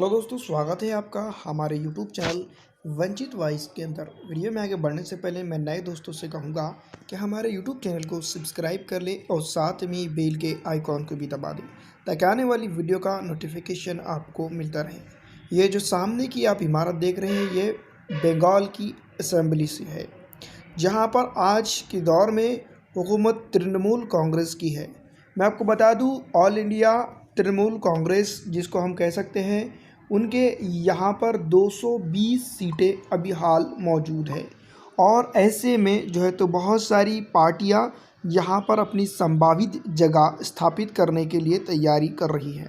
Hello दोस्तों, स्वागत है आपका हमारे यूट्यूब चैनल वंचित वॉइस के अंदर। वीडियो में आगे बढ़ने से पहले मैं नए दोस्तों से कहूँगा कि हमारे यूट्यूब चैनल को सब्सक्राइब कर ले और साथ में बेल के आइकॉन को भी दबा दें ताकि आने वाली वीडियो का नोटिफिकेशन आपको मिलता रहे। ये जो सामने की आप इमारत देख रहे हैं, ये बंगाल की असेंबली से है, जहाँ पर आज के दौर में हुकूमत तृणमूल कांग्रेस की है। मैं आपको बता दूं, ऑल इंडिया तृणमूल कांग्रेस जिसको हम कह सकते हैं, उनके यहाँ पर 220 सीटें अभी हाल मौजूद है। और ऐसे में जो है तो बहुत सारी पार्टियाँ यहाँ पर अपनी संभावित जगह स्थापित करने के लिए तैयारी कर रही हैं।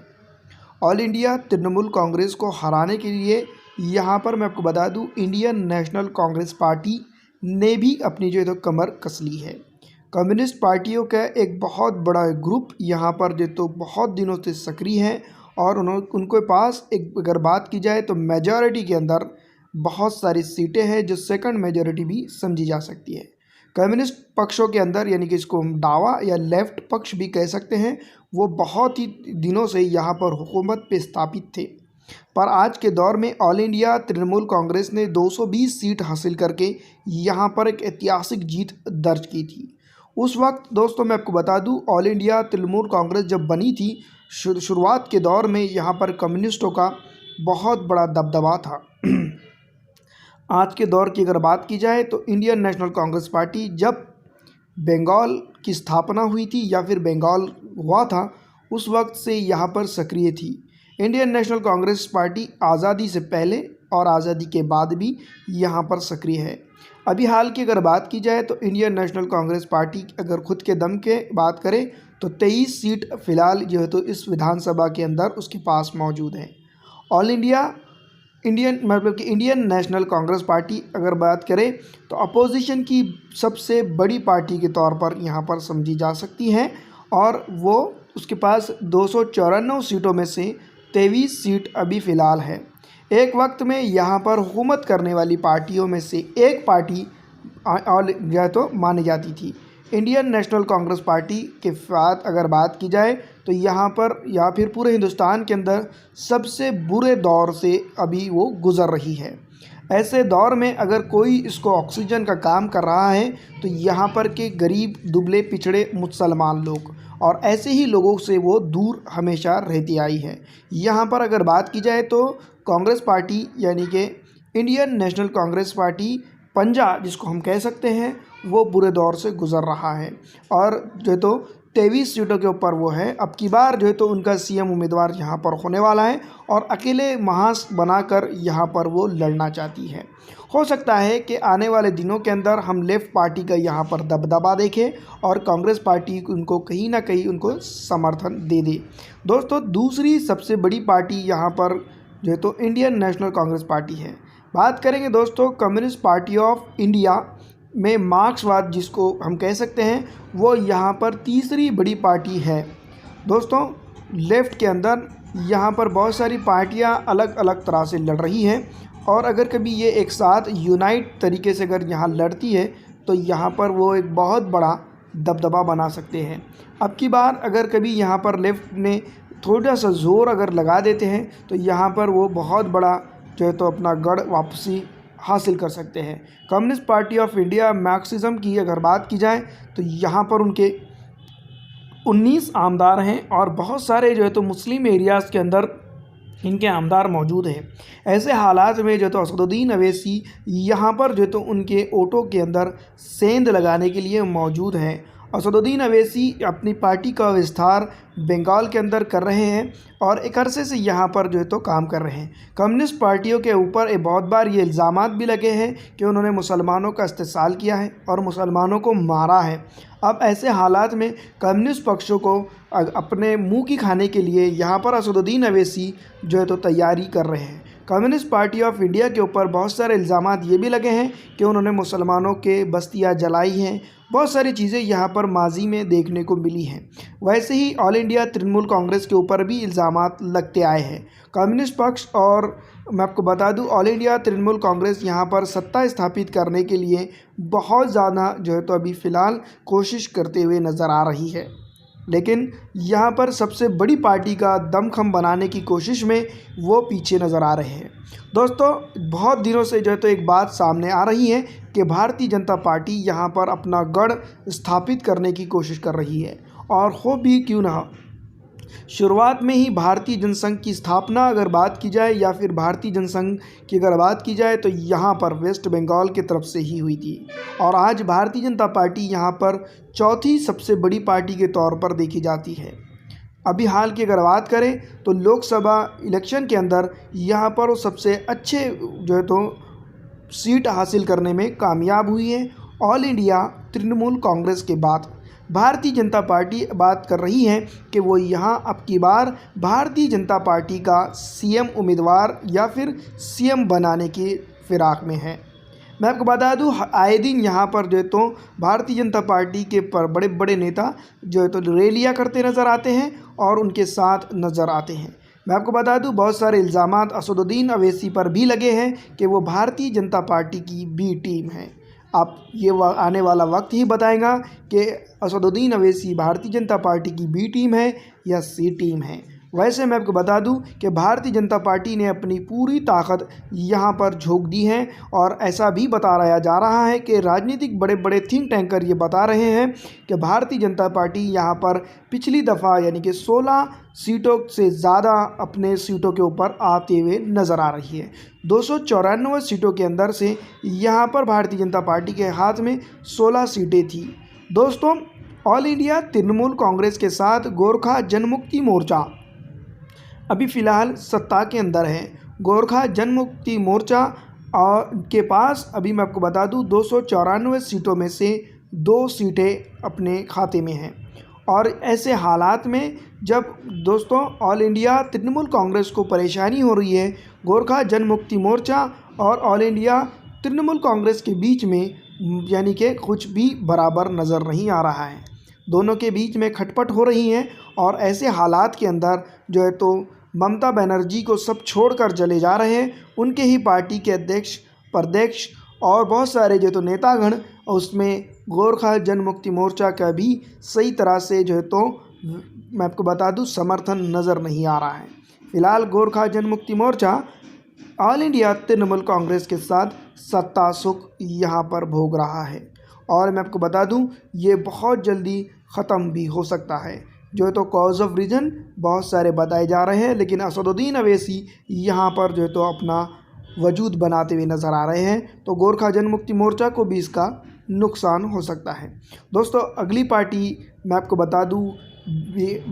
ऑल इंडिया तृणमूल कांग्रेस को हराने के लिए यहाँ पर मैं आपको बता दूं, इंडियन नेशनल कांग्रेस पार्टी ने भी अपनी जो है तो कमर कस ली है। कम्युनिस्ट पार्टियों का एक बहुत बड़ा ग्रुप यहाँ पर जो तो बहुत दिनों से सक्रिय हैं और उनके पास एक अगर बात की जाए तो मेजॉरिटी के अंदर बहुत सारी सीटें हैं जो सेकंड मेजॉरिटी भी समझी जा सकती है। कम्युनिस्ट पक्षों के अंदर, यानी कि इसको हम दावा या लेफ्ट पक्ष भी कह सकते हैं, वो बहुत ही दिनों से यहाँ पर हुकूमत पे स्थापित थे। पर आज के दौर में ऑल इंडिया तृणमूल कांग्रेस ने 220 सीट हासिल करके यहाँ पर एक ऐतिहासिक जीत दर्ज की थी। उस वक्त दोस्तों मैं आपको बता दूं, ऑल इंडिया तृणमूल कांग्रेस जब बनी थी, शुरुआत के दौर में यहाँ पर कम्युनिस्टों का बहुत बड़ा दबदबा था। आज के दौर की अगर बात की जाए तो इंडियन नेशनल कांग्रेस पार्टी जब बंगाल की स्थापना हुई थी या फिर बंगाल हुआ था, उस वक्त से यहाँ पर सक्रिय थी। इंडियन नेशनल कांग्रेस पार्टी आज़ादी से पहले और आज़ादी के बाद भी यहाँ पर सक्रिय है। अभी हाल की अगर बात की जाए तो इंडियन नेशनल कांग्रेस पार्टी अगर खुद के दम के बात करें तो 23 सीट फिलहाल जो है तो इस विधानसभा के अंदर उसके पास मौजूद है। All India Indian national Congress party अगर बात करें तो अपोजिशन की सबसे बड़ी पार्टी के तौर पर यहाँ पर समझी जा सकती है और वो उसके पास 294 सीटों में से 23 सीट अभी फ़िलहाल है। एक वक्त में यहाँ पर हुकूमत करने वाली पार्टियों में से एक पार्टी ऑल इंडिया तो मानी जाती थी। इंडियन नेशनल कांग्रेस पार्टी के बाद अगर बात की जाए तो यहाँ पर या फिर पूरे हिंदुस्तान के अंदर सबसे बुरे दौर से अभी वो गुज़र रही है। ऐसे दौर में अगर कोई इसको ऑक्सीजन का काम कर रहा है तो यहाँ पर के गरीब दुबले पिछड़े मुसलमान लोग, और ऐसे ही लोगों से वो दूर हमेशा रहती आई है। यहाँ पर अगर बात की जाए तो कांग्रेस पार्टी यानी कि इंडियन नेशनल कांग्रेस पार्टी पंजा जिसको हम कह सकते हैं, वो बुरे दौर से गुज़र रहा है और जो है तो 23 सीटों के ऊपर वो है। अब की बार जो है तो उनका सीएम उम्मीदवार यहाँ पर होने वाला है और अकेले महास बनाकर यहाँ पर वो लड़ना चाहती है। हो सकता है कि आने वाले दिनों के अंदर हम लेफ़्ट पार्टी का यहाँ पर दबदबा देखें और कांग्रेस पार्टी उनको कहीं ना कहीं उनको समर्थन दे दे। दोस्तों, दूसरी सबसे बड़ी पार्टी यहाँ पर जो है तो इंडियन नेशनल कांग्रेस पार्टी है। बात करेंगे दोस्तों कम्युनिस्ट पार्टी ऑफ इंडिया में, मार्क्सवाद जिसको हम कह सकते हैं, वो यहाँ पर तीसरी बड़ी पार्टी है। दोस्तों, लेफ़्ट के अंदर यहाँ पर बहुत सारी पार्टियाँ अलग अलग तरह से लड़ रही हैं और अगर कभी ये एक साथ यूनाइट तरीके से अगर यहाँ लड़ती है तो यहाँ पर वो एक बहुत बड़ा दबदबा बना सकते हैं। अब की बार अगर कभी यहाँ पर लेफ़्ट ने थोड़ा सा ज़ोर अगर लगा देते हैं तो यहाँ पर वो बहुत बड़ा जो है तो अपना गढ़ वापसी हासिल कर सकते हैं। Communist party of India Marxism की अगर बात की जाए तो यहाँ पर उनके 19 आमदार हैं और बहुत सारे जो है तो मुस्लिम एरियाज़ के अंदर इनके आमदार मौजूद हैं। ऐसे हालात में जो तो असदुद्दीन अवैसी यहाँ पर जो तो उनके वोटों के अंदर सेंध लगाने के लिए मौजूद हैं। असदुद्दीन अवैसी अपनी पार्टी का विस्तार बंगाल के अंदर कर रहे हैं और एक अरसे से यहाँ पर जो है तो काम कर रहे हैं। कम्युनिस्ट पार्टियों के ऊपर बहुत बार ये इल्ज़ामात भी लगे हैं कि उन्होंने मुसलमानों का इस्तेसाल किया है और मुसलमानों को मारा है। अब ऐसे हालात में कम्युनिस्ट पक्षों को अपने मुंह की खाने के लिए यहाँ पर असदुद्दीन अवैसी जो है तो तैयारी कर रहे हैं। कम्युनिस्ट पार्टी ऑफ इंडिया के ऊपर बहुत सारे इल्ज़ामात ये भी लगे हैं कि उन्होंने मुसलमानों के बस्तियाँ जलाई हैं। बहुत सारी चीज़ें यहाँ पर माजी में देखने को मिली हैं। वैसे ही ऑल इंडिया तृणमूल कांग्रेस के ऊपर भी इल्ज़ामात लगते आए हैं। कम्युनिस्ट पक्ष और मैं आपको बता दूं, ऑल इंडिया तृणमूल कांग्रेस यहाँ पर सत्ता स्थापित करने के लिए बहुत ज़्यादा जो है तो अभी फ़िलहाल कोशिश करते हुए नज़र आ रही है। लेकिन यहाँ पर सबसे बड़ी पार्टी का दमखम बनाने की कोशिश में वो पीछे नज़र आ रहे हैं। दोस्तों, बहुत दिनों से जो है तो एक बात सामने आ रही है कि भारतीय जनता पार्टी यहाँ पर अपना गढ़ स्थापित करने की कोशिश कर रही है, और हो भी क्यों ना। शुरुआत में ही भारतीय जनसंघ की स्थापना अगर बात की जाए या फिर भारतीय जनसंघ की अगर बात की जाए तो यहाँ पर वेस्ट बंगाल की तरफ से ही हुई थी, और आज भारतीय जनता पार्टी यहाँ पर चौथी सबसे बड़ी पार्टी के तौर पर देखी जाती है। अभी हाल की अगर बात करें तो लोकसभा इलेक्शन के अंदर यहाँ पर वो सबसे अच्छे जो है तो सीट हासिल करने में कामयाब हुई है। ऑल इंडिया तृणमूल कांग्रेस के बाद भारतीय जनता पार्टी बात कर रही है कि वो यहाँ अब की बार भारतीय जनता पार्टी का सीएम उम्मीदवार या फिर सीएम बनाने की फिराक में है। मैं आपको बता दूं, आए दिन यहाँ पर जो है तो भारतीय जनता पार्टी के पर बड़े बड़े नेता जो है तो रैलियाँ करते नज़र आते हैं और उनके साथ नज़र आते हैं। मैं आपको बता दूं, बहुत सारे इल्ज़ामात असदुद्दीन अवैसी पर भी लगे हैं कि वो भारतीय जनता पार्टी की बी टीम है। अब ये आने वाला वक्त ही बताएगा कि असदुद्दीन अवैसी भारतीय जनता पार्टी की बी टीम है या सी टीम है। वैसे मैं आपको बता दूं कि भारतीय जनता पार्टी ने अपनी पूरी ताकत यहाँ पर झोंक दी है, और ऐसा भी बताया जा रहा है कि राजनीतिक बड़े बड़े थिंक टैंकर ये बता रहे हैं कि भारतीय जनता पार्टी यहाँ पर पिछली दफ़ा यानी कि 16 सीटों से ज़्यादा अपने सीटों के ऊपर आते हुए नज़र आ रही है। 294 सीटों के अंदर से यहाँ पर भारतीय जनता पार्टी के हाथ में 16 सीटें थी। दोस्तों, ऑल इंडिया तृणमूल कांग्रेस के साथ गोरखा जनमुक्ति मोर्चा अभी फ़िलहाल सत्ता के अंदर है। गोरखा जनमुक्ति मोर्चा के पास अभी मैं आपको बता दूं 294 सीटों में से 2 सीटें अपने खाते में हैं, और ऐसे हालात में जब दोस्तों ऑल इंडिया तृणमूल कांग्रेस को परेशानी हो रही है, गोरखा जनमुक्ति मोर्चा और ऑल इंडिया तृणमूल कांग्रेस के बीच में यानी कि कुछ भी बराबर नज़र नहीं आ रहा है। दोनों के बीच में खटपट हो रही है, और ऐसे हालात के अंदर जो है तो ममता बनर्जी को सब छोड़कर चले जा रहे हैं। उनके ही पार्टी के अध्यक्ष, प्रदेश और बहुत सारे जो तो नेतागण, उसमें गोरखा जनमुक्ति मोर्चा का भी सही तरह से जो है तो मैं आपको बता दूं समर्थन नज़र नहीं आ रहा है। फिलहाल गोरखा जनमुक्ति मोर्चा ऑल इंडिया तृणमूल कांग्रेस के साथ सत्ता सुख यहाँ पर भोग रहा है, और मैं आपको बता दूं ये बहुत जल्दी ख़त्म भी हो सकता है। जो है तो कॉज ऑफ रीजन बहुत सारे बताए जा रहे हैं, लेकिन असदुद्दीन अवैसी यहाँ पर जो है तो अपना वजूद बनाते हुए नज़र आ रहे हैं, तो गोरखा जनमुक्ति मोर्चा को भी इसका नुकसान हो सकता है। दोस्तों, अगली पार्टी मैं आपको बता दूं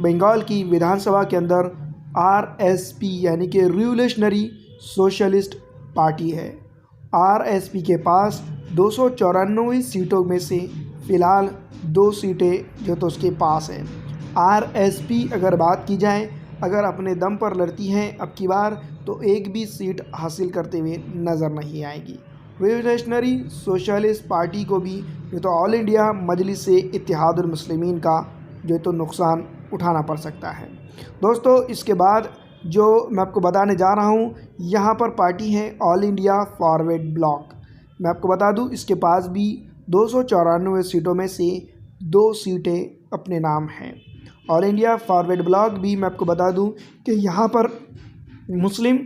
बंगाल की विधानसभा के अंदर आरएसपी यानी कि रिवोल्यूशनरी सोशलिस्ट पार्टी है। आरएसपी के पास 294 सीटों में से फ़िलहाल 2 सीटें जो तो उसके पास हैं। आरएसपी अगर बात की जाए, अगर अपने दम पर लड़ती हैं अब की बार, तो एक भी सीट हासिल करते हुए नज़र नहीं आएगी। रिवोल्यूशनरी सोशलिस्ट पार्टी को भी जो तो ऑल इंडिया मजलिस से इत्तेहादुल मुस्लिमीन का जो तो नुकसान उठाना पड़ सकता है। दोस्तों, इसके बाद जो मैं आपको बताने जा रहा हूँ, यहाँ पर पार्टी है ऑल इंडिया फॉरवर्ड ब्लॉक। मैं आपको बता दूँ इसके पास भी 294 सीटों में से 2 सीटें अपने नाम हैं। ऑल इंडिया फॉरवर्ड ब्लॉक भी मैं आपको बता दूं कि यहाँ पर मुस्लिम,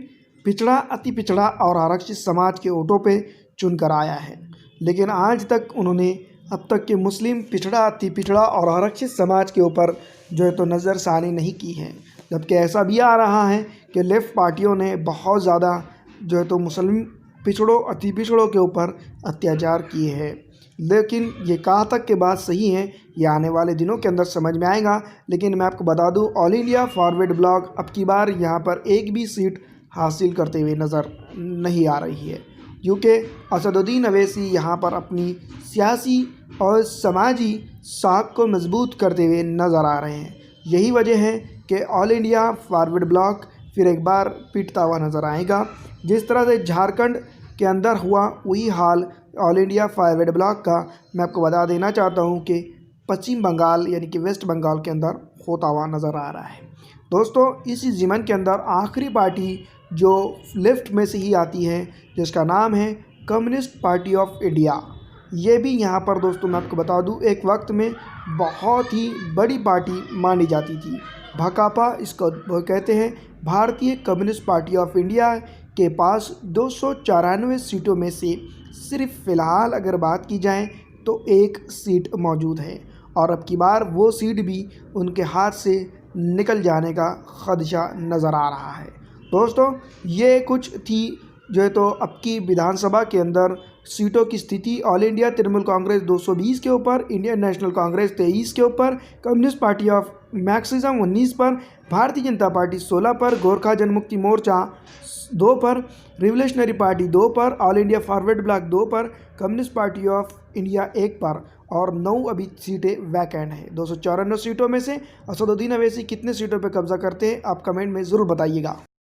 पिछड़ा, अति पिछड़ा और आरक्षित समाज के वोटों पे चुनकर आया है, लेकिन आज तक उन्होंने अब तक के मुस्लिम, पिछड़ा, अति पिछड़ा और आरक्षित समाज के ऊपर जो है तो नज़रसानी नहीं की है। जबकि ऐसा भी आ रहा है कि लेफ़्ट पार्टियों ने बहुत ज़्यादा जो है तो मुस्लिम, पिछड़ों, अति पिछड़ों के ऊपर अत्याचार किए हैं। लेकिन ये कहाँ तक के बात सही है, ये आने वाले दिनों के अंदर समझ में आएगा। लेकिन मैं आपको बता दूं ऑल इंडिया फॉरवर्ड ब्लॉक अब की बार यहाँ पर एक भी सीट हासिल करते हुए नज़र नहीं आ रही है, क्योंकि असदुद्दीन अवैसी यहाँ पर अपनी सियासी और समाजी साख को मजबूत करते हुए नज़र आ रहे हैं। यही वजह है कि ऑल इंडिया फॉरवर्ड ब्लॉक फिर एक बार पिटता हुआ नज़र आएगा। जिस तरह से झारखंड के अंदर हुआ, वही हाल ऑल इंडिया फॉरवर्ड ब्लॉक का मैं आपको बता देना चाहता हूं कि पश्चिम बंगाल यानी कि वेस्ट बंगाल के अंदर होता हुआ नज़र आ रहा है। दोस्तों, इसी ज़मीन के अंदर आखिरी पार्टी जो लेफ़्ट में से ही आती है, जिसका नाम है कम्युनिस्ट पार्टी ऑफ इंडिया, ये भी यहाँ पर दोस्तों मैं आपको बता दूं एक वक्त में बहुत ही बड़ी पार्टी मानी जाती थी। भाकपा इसको वो कहते हैं। भारतीय कम्युनिस्ट पार्टी ऑफ इंडिया के पास 294 सीटों में से सिर्फ फ़िलहाल अगर बात की जाए तो एक सीट मौजूद है और अब की बार वो सीट भी उनके हाथ से निकल जाने का खदशा नज़र आ रहा है। दोस्तों, ये कुछ थी जो है तो अब की विधानसभा के अंदर सीटों की स्थिति। ऑल इंडिया तृणमूल कांग्रेस 220 के ऊपर, इंडियन नेशनल कांग्रेस 23 के ऊपर, कम्युनिस्ट पार्टी ऑफ मैक्सिज्म 19 पर, भारतीय जनता पार्टी 16 पर, गोरखा जनमुक्ति मोर्चा 2 पर, रिवोल्यूशनरी पार्टी 2 पर, ऑल इंडिया फॉरवर्ड ब्लॉक 2 पर, कम्युनिस्ट पार्टी ऑफ इंडिया 1 पर और 9 अभी सीटें वैकेंट हैं। 294 सीटों में से असदुद्दीन अवैसी कितने सीटों पर कब्जा करते हैं आप कमेंट में ज़रूर बताइएगा।